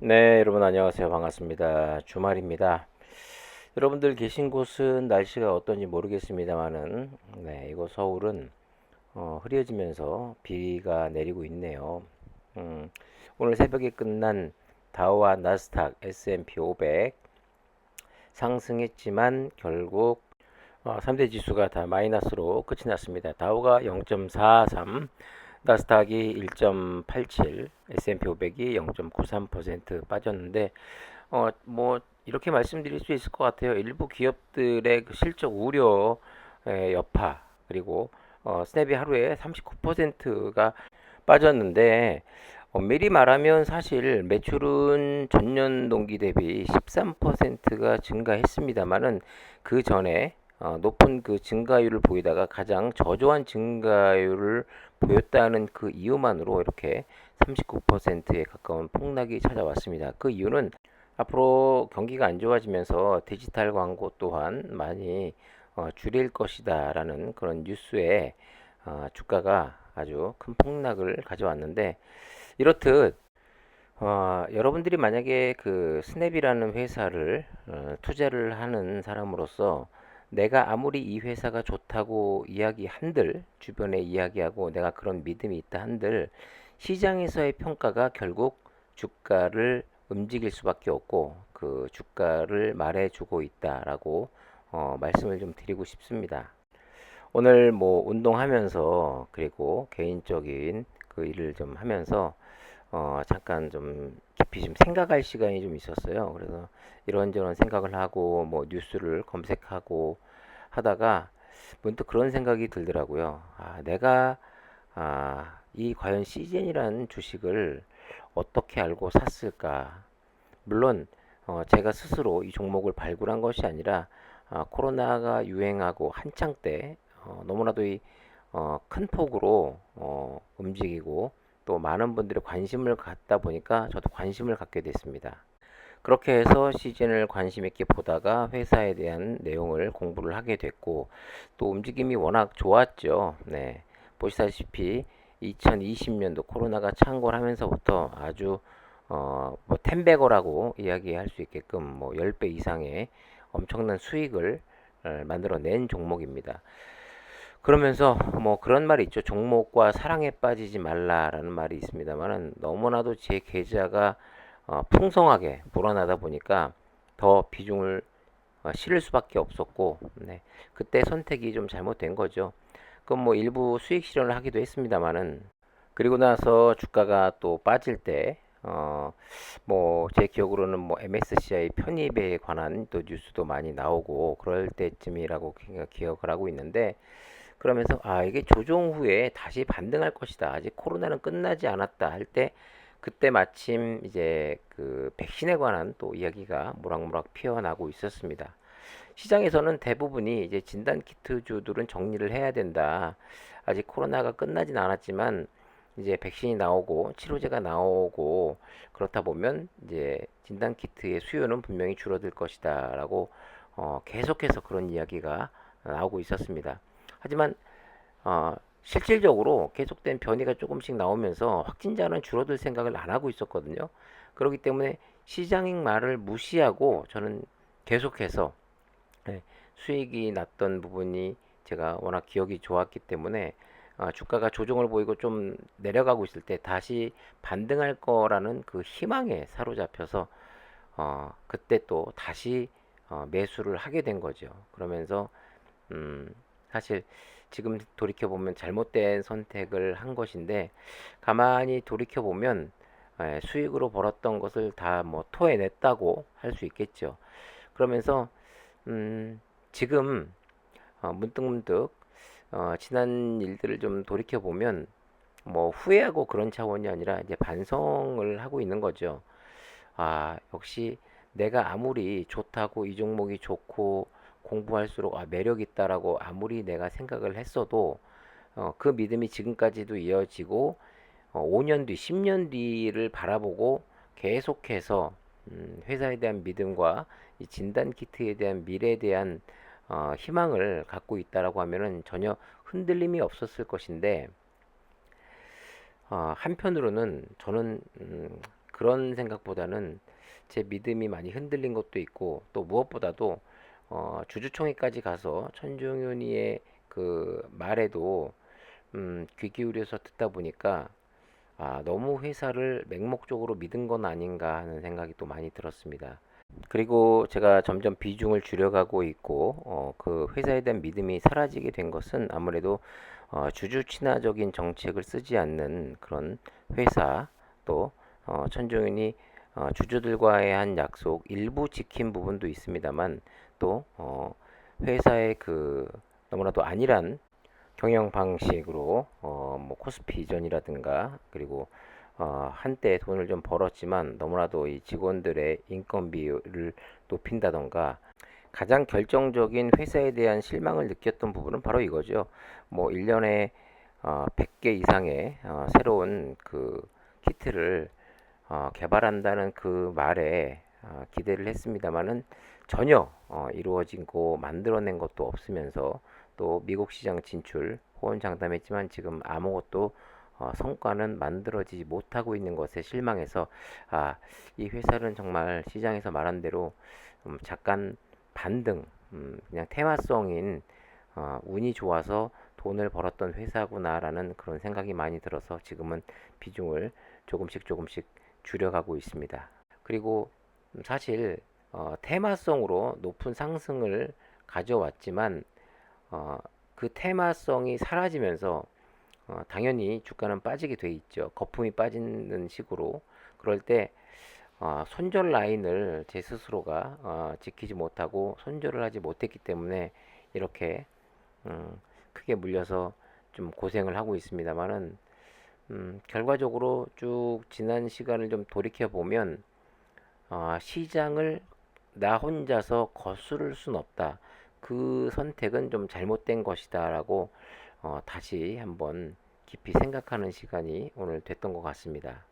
네, 여러분 안녕하세요. 반갑습니다. 주말입니다. 여러분들 계신 곳은 날씨가 어떤지 모르겠습니다만은, 네, 이곳 서울은 흐려지면서 비가 내리고 있네요. 음, 오늘 새벽에 끝난 다우와 나스닥 S&P 500 상승했지만 결국 3대 지수가 다 마이너스로 끝이 났습니다. 다우가 0.43, 나스닥이 1.87, S&P 500이 0.93% 빠졌는데 뭐 이렇게 말씀드릴 수 있을 것 같아요. 일부 기업들의 그 실적 우려의 여파 그리고 스냅이 하루에 39%가 빠졌는데 미리 말하면 사실 매출은 전년 동기 대비 13%가 증가했습니다만은 그 전에 높은 그 증가율을 보이다가 가장 저조한 증가율을 보였다는 그 이유만으로 이렇게 39%에 가까운 폭락이 찾아왔습니다. 그 이유는 앞으로 경기가 안 좋아지면서 디지털 광고 또한 많이 줄일 것이다라는 그런 뉴스에 주가가 아주 큰 폭락을 가져왔는데 이렇듯 여러분들이 만약에 그 스냅이라는 회사를 투자를 하는 사람으로서 내가 아무리 이 회사가 좋다고 이야기한들 주변에 이야기하고 내가 그런 믿음이 있다 한들 시장에서의 평가가 결국 주가를 움직일 수밖에 없고 그 주가를 말해주고 있다라고 말씀을 좀 드리고 싶습니다. 오늘 뭐 운동하면서 그리고 개인적인 그 일을 좀 하면서 잠깐 좀 깊이 좀 생각할 시간이 좀 있었어요. 그래서 이런저런 생각을 하고 뭐 뉴스를 검색하고 하다가 문득 그런 생각이 들더라고요. 내가 이 과연 시즌이라는 주식을 어떻게 알고 샀을까? 물론 제가 스스로 이 종목을 발굴한 것이 아니라 코로나가 유행하고 한창 때 너무나도 큰 폭으로 움직이고 또 많은 분들이 관심을 갖다 보니까 저도 관심을 갖게 됐습니다. 그렇게 해서 시즌을 관심 있게 보다가 회사에 대한 내용을 공부를 하게 됐고 또 움직임이 워낙 좋았죠. 네. 보시다시피 2020년도 코로나가 창궐하면서부터 아주 뭐 텐베거라고 이야기할 수 있게끔 뭐 10배 이상의 엄청난 수익을 만들어낸 종목입니다. 그러면서 뭐 그런 말이 있죠. 종목과 사랑에 빠지지 말라라는 말이 있습니다만은 너무나도 제 계좌가 풍성하게 불어나다 보니까 더 비중을 실을 수밖에 없었고, 네. 그때 선택이 좀 잘못된 거죠. 그럼 뭐 일부 수익 실현을 하기도 했습니다만은 그리고 나서 주가가 또 빠질 때 뭐 제 기억으로는 뭐 MSCI 편입에 관한 또 뉴스도 많이 나오고 그럴 때쯤이라고 기억을 하고 있는데 그러면서 이게 조정 후에 다시 반등할 것이다. 아직 코로나는 끝나지 않았다 할 때 그때 마침 이제 그 백신에 관한 또 이야기가 모락모락 피어나고 있었습니다. 시장에서는 대부분이 이제 진단 키트주들은 정리를 해야 된다. 아직 코로나가 끝나진 않았지만 이제 백신이 나오고 치료제가 나오고 그렇다 보면 이제 진단 키트의 수요는 분명히 줄어들 것이다라고 계속해서 그런 이야기가 나오고 있었습니다. 하지만 실질적으로 계속된 변이가 조금씩 나오면서 확진자는 줄어들 생각을 안 하고 있었거든요. 그렇기 때문에 시장의 말을 무시하고 저는 계속해서 수익이 났던 부분이 제가 워낙 기억이 좋았기 때문에 주가가 조정을 보이고 좀 내려가고 있을 때 다시 반등할 거라는 그 희망에 사로잡혀서 그때 또 다시 매수를 하게 된 거죠. 그러면서 사실 지금 돌이켜 보면 잘못된 선택을 한 것인데 가만히 돌이켜 보면 수익으로 벌었던 것을 다 뭐 토해냈다고 할 수 있겠죠. 그러면서 지금 문득문득 지난 일들을 좀 돌이켜 보면 뭐 후회하고 그런 차원이 아니라 이제 반성을 하고 있는 거죠. 역시 내가 아무리 좋다고 이 종목이 좋고 공부할수록 매력 있다라고 아무리 내가 생각을 했어도 그 믿음이 지금까지도 이어지고 5년 뒤, 10년 뒤를 바라보고 계속해서 회사에 대한 믿음과 이 진단 키트에 대한 미래에 대한 희망을 갖고 있다라고 하면은 전혀 흔들림이 없었을 것인데 한편으로는 저는 그런 생각보다는 제 믿음이 많이 흔들린 것도 있고, 또 무엇보다도 주주총회까지 가서 천종윤이의 그 말에도 귀 기울여서 듣다 보니까 너무 회사를 맹목적으로 믿은 건 아닌가 하는 생각이 또 많이 들었습니다. 그리고 제가 점점 비중을 줄여가고 있고, 그 회사에 대한 믿음이 사라지게 된 것은 아무래도 주주 친화적인 정책을 쓰지 않는 그런 회사, 또 천종인이 주주들과의 한 약속 일부 지킨 부분도 있습니다만, 또 회사의 그 너무나도 안일한 경영 방식으로 뭐 코스피 이전이라든가, 그리고 한때 돈을 좀 벌었지만 너무나도 이 직원들의 인건비를 높인다던가, 가장 결정적인 회사에 대한 실망을 느꼈던 부분은 바로 이거죠. 뭐 1년에 100개 이상의 새로운 그 키트를 개발한다는 그 말에 기대를 했습니다만은 전혀 이루어지고 만들어낸 것도 없으면서, 또 미국 시장 진출 호언장담했지만 지금 아무것도 성과는 만들어지지 못하고 있는 것에 실망해서, 이 회사는 정말 시장에서 말한 대로 잠깐 반등, 그냥 테마성인 운이 좋아서 돈을 벌었던 회사구나라는 그런 생각이 많이 들어서 지금은 비중을 조금씩 조금씩 줄여가고 있습니다. 그리고 사실 테마성으로 높은 상승을 가져왔지만 그 테마성이 사라지면서 당연히 주가는 빠지게 돼 있죠. 거품이 빠지는 식으로. 그럴 때 손절 라인을 제 스스로가 지키지 못하고 손절을 하지 못했기 때문에 이렇게 크게 물려서 좀 고생을 하고 있습니다만은, 결과적으로 쭉 지난 시간을 좀 돌이켜 보면 시장을 나 혼자서 거스를 순 없다. 그 선택은 좀 잘못된 것이다라고 다시 한번 깊이 생각하는 시간이 오늘 됐던 것 같습니다.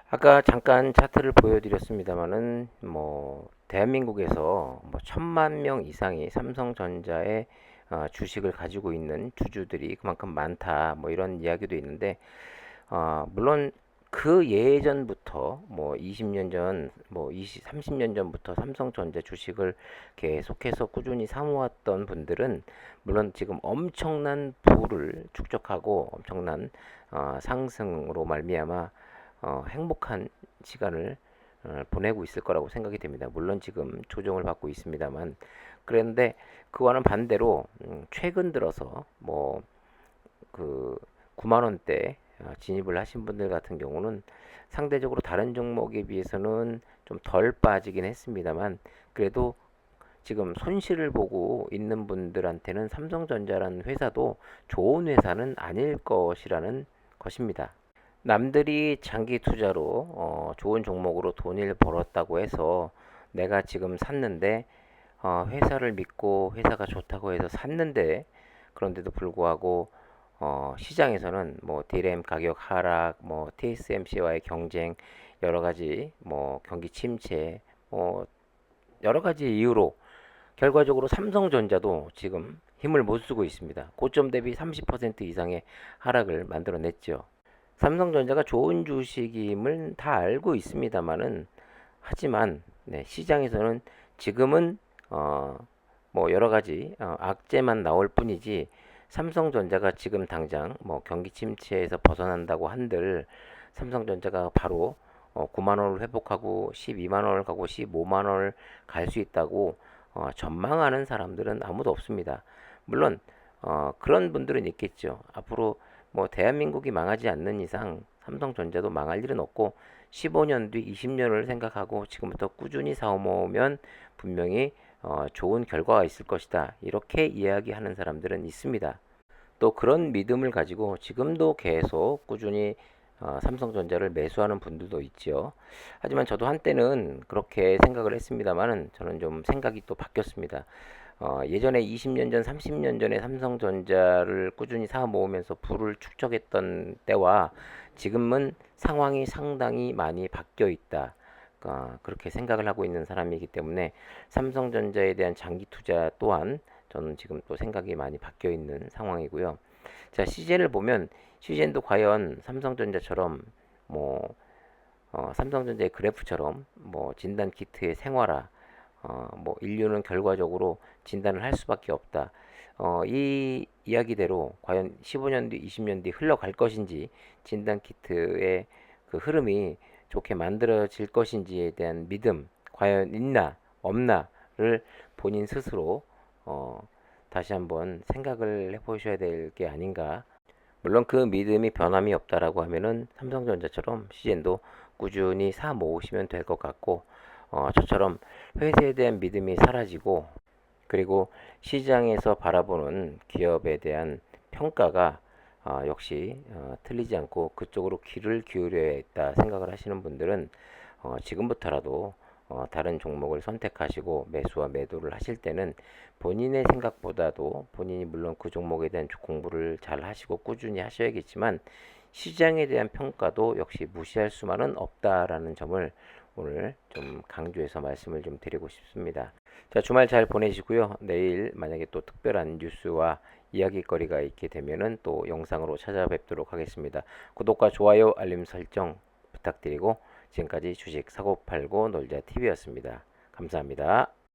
아까 잠깐 차트를 보여드렸습니다만은, 뭐 대한민국에서 뭐 1,000만 명 이상이 삼성전자의 주식을 가지고 있는 주주들이 그만큼 많다, 뭐 이런 이야기도 있는데, 물론 그 예전부터 뭐 20년 전, 뭐 30년 전부터 삼성전자 주식을 계속해서 꾸준히 사모았던 분들은 물론 지금 엄청난 부를 축적하고 엄청난 상승으로 말미암아 행복한 시간을 보내고 있을 거라고 생각이 됩니다. 물론 지금 조정을 받고 있습니다만, 그런데 그와는 반대로 최근 들어서 뭐 그 9만 원대 진입을 하신 분들 같은 경우는 상대적으로 다른 종목에 비해서는 좀 덜 빠지긴 했습니다만, 그래도 지금 손실을 보고 있는 분들한테는 삼성전자라는 회사도 좋은 회사는 아닐 것이라는 것입니다. 남들이 장기 투자로 좋은 종목으로 돈을 벌었다고 해서 내가 지금 샀는데, 회사를 믿고 회사가 좋다고 해서 샀는데, 그런데도 불구하고 시장에서는 뭐 디램 가격 하락, 뭐 TSMC와의 경쟁, 여러 가지 뭐 경기 침체, 뭐 여러 가지 이유로 결과적으로 삼성전자도 지금 힘을 못 쓰고 있습니다. 고점 대비 30% 이상의 하락을 만들어냈죠. 삼성전자가 좋은 주식임을 다 알고 있습니다만은, 하지만 네, 시장에서는 지금은 뭐 여러 가지 악재만 나올 뿐이지, 삼성전자가 지금 당장 뭐 경기 침체에서 벗어난다고 한들 삼성전자가 바로 9만 원을 회복하고 12만 원을 가고 15만 원을 갈 수 있다고 전망하는 사람들은 아무도 없습니다. 물론 그런 분들은 있겠죠. 앞으로 뭐 대한민국이 망하지 않는 이상 삼성전자도 망할 일은 없고 15년 뒤 20년을 생각하고 지금부터 꾸준히 사모으면 분명히 좋은 결과가 있을 것이다, 이렇게 이야기하는 사람들은 있습니다. 또 그런 믿음을 가지고 지금도 계속 꾸준히 삼성전자를 매수하는 분들도 있죠. 하지만 저도 한때는 그렇게 생각을 했습니다만은, 저는 좀 생각이 또 바뀌었습니다. 예전에 20년 전, 30년 전에 삼성전자를 꾸준히 사 모으면서 부를 축적했던 때와 지금은 상황이 상당히 많이 바뀌어 있다. 그렇게 생각을 하고 있는 사람이기 때문에 삼성전자에 대한 장기 투자 또한 저는 지금 또 생각이 많이 바뀌어 있는 상황이고요. 자, 시젠을 보면 시젠도 과연 삼성전자처럼 뭐 삼성전자의 그래프처럼 뭐 진단 키트의 생활화, 뭐 인류는 결과적으로 진단을 할 수밖에 없다. 이 이야기대로 과연 15년 뒤, 20년 뒤 흘러갈 것인지, 진단 키트의 그 흐름이 좋게 만들어질 것인지에 대한 믿음, 과연 있나, 없나를 본인 스스로 다시 한번 생각을 해보셔야 될 게 아닌가. 물론 그 믿음이 변함이 없다라고 하면은 삼성전자처럼 시젠도 꾸준히 사 모으시면 될 것 같고, 저처럼 회사에 대한 믿음이 사라지고, 그리고 시장에서 바라보는 기업에 대한 평가가 역시 틀리지 않고 그쪽으로 귀를 기울여야겠다 생각을 하시는 분들은 지금부터라도 다른 종목을 선택하시고 매수와 매도를 하실 때는 본인의 생각보다도, 본인이 물론 그 종목에 대한 공부를 잘 하시고 꾸준히 하셔야겠지만 시장에 대한 평가도 역시 무시할 수만은 없다라는 점을 오늘 좀 강조해서 말씀을 좀 드리고 싶습니다. 자, 주말 잘 보내시고요. 내일 만약에 또 특별한 뉴스와 이야기거리가 있게 되면은 또 영상으로 찾아뵙도록 하겠습니다. 구독과 좋아요, 알림 설정 부탁드리고, 지금까지 주식 사고 팔고 놀자 TV였습니다. 감사합니다.